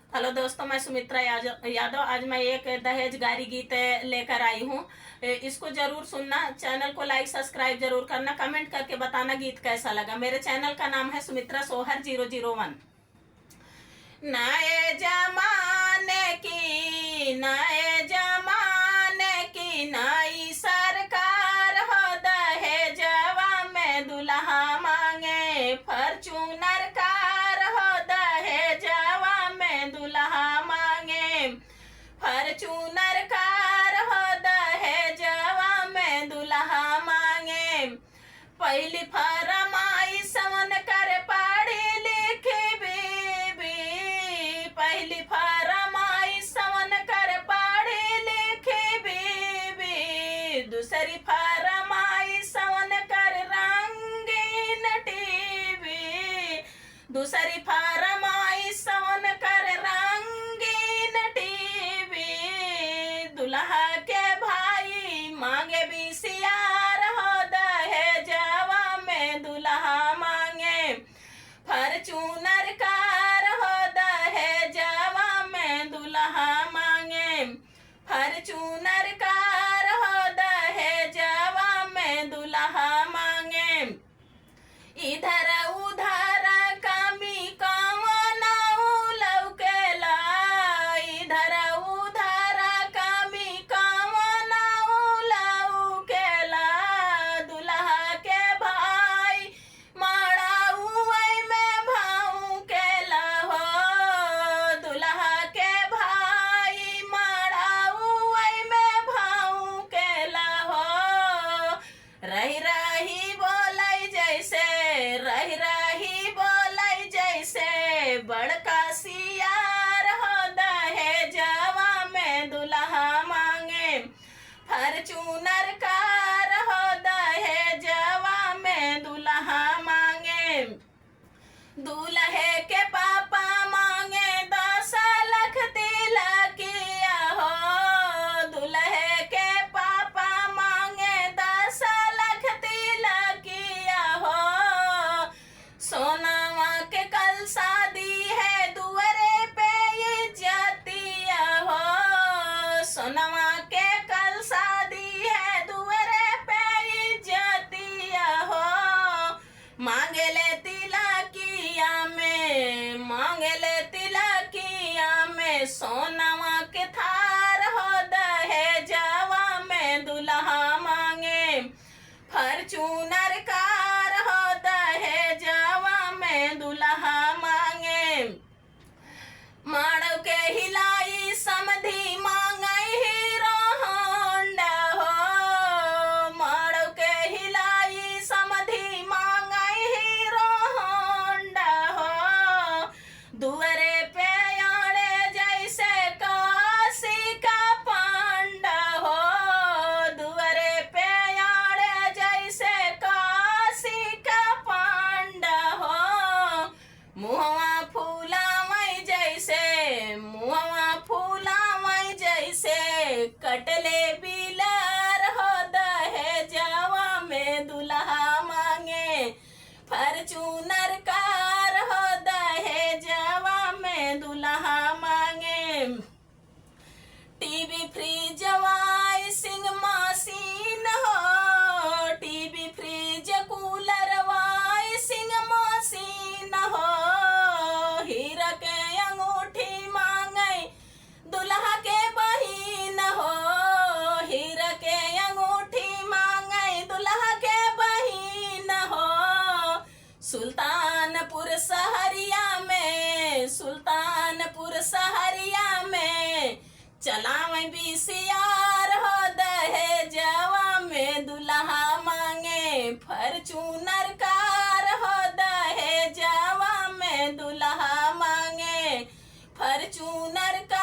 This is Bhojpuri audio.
हेलो दोस्तों, मैं सुमित्रा यादव। आज मैं एक दहेज गारी गीत लेकर आई हूँ। इसको जरूर सुनना। चैनल को लाइक सब्सक्राइब जरूर करना। कमेंट करके बताना गीत कैसा लगा। मेरे चैनल का नाम है सुमित्रा सोहर 001। नए जमाने की नई सरकार हो, दहेजवा में दुल्हा मांगे फॉर्च्यूनर कार हो, दहेजवा में दुल्हा मांगे फॉर्च्यूनर कार हो, दहेजवा में दुल्हा मांगे। पहली फरमाइश सवन कर पढ़ी लिखी बीबी, पहली फरमाइश सवन कर पढ़ी लिखी बीबी, दूसरी फरमाइश सवन कर रंगीन टीवी, दूसरी फरमाइश सवन कर रंगीन टीवी। दुल्हा के भाई मांगे बीसीआर हो, दहेजवा में दुल्हा मांगे फॉर्च्यूनर कार हो, दहेजवा में दुल्हा मांगे फॉर्च्यूनर कार हो, दहेजवा में दुल्हा मांगे। इधर उधर कमी कौन लौकेला, इधर उधर कमी कौन लौकेला। दुल्हा के भाई मड़ाउई में भौंकेला हो, दुल्हा के भाई मड़ाउई में भौंकेला हो। रही रही बोलै जैसे, रही रही बोलै जैसे बड़का सियार हो, दहेजवा में दुल्हा मांगे फॉर्च्यूनर कार हो, दहेजवा में दुल्हा मांगे। दूल्हे के पापा मांगे 10 लाख तिलकिया हो, दूल्हे के पापा मांगे 10 लाख तिलकिया हो। सोनावा के कल शादी है दुअरे पे इज्जतिया हो, सोनावा के कल शादी है दुअरे पे इज्जतिया हो। मांगे ले तिलकिया में, मांगे ले तिलकिया में सोनावा के थार हो, दहेजवा में दुल्हा मांगे फॉर्च्यूनर कार हो, दहेजवा में दुल्हा मांगे। माड़व के हिलाई समधी मांगई हीरो होंडा हो, माड़व के हिलाई समधी मांगई हीरो होंडा हो। दुअरे पे आड़े जैसे काशी का पांडा हो, दुअरे पे आड़े जैसे काशी का पांडा हो। मुहवा फूलावई जैसे, मुहवा फूलावई जैसे कटले बिलार हो, दहेजवा में दुल्हा मांगे फॉर्च्यूनर कार हो, दहेजवा में दुल्हा मांगे। टीवी फ्रिज वाशिंग मशीन हो, TV fridge cooler washing machine हो। हीरा के अंगूठी मांगे दुल्हा के बहिन हो, हीरा के अंगूठी मांगे दुल्हा के बहिन हो। सुल्तानपुर सहरिया में, सुल्तानपुर सहरिया में चलावे बीसीआर हो, दहेजवा में दुल्हा मांगे फॉर्च्यूनर कार हो, दहेजवा में दुल्हा मांगे फॉर्च्यूनर कार।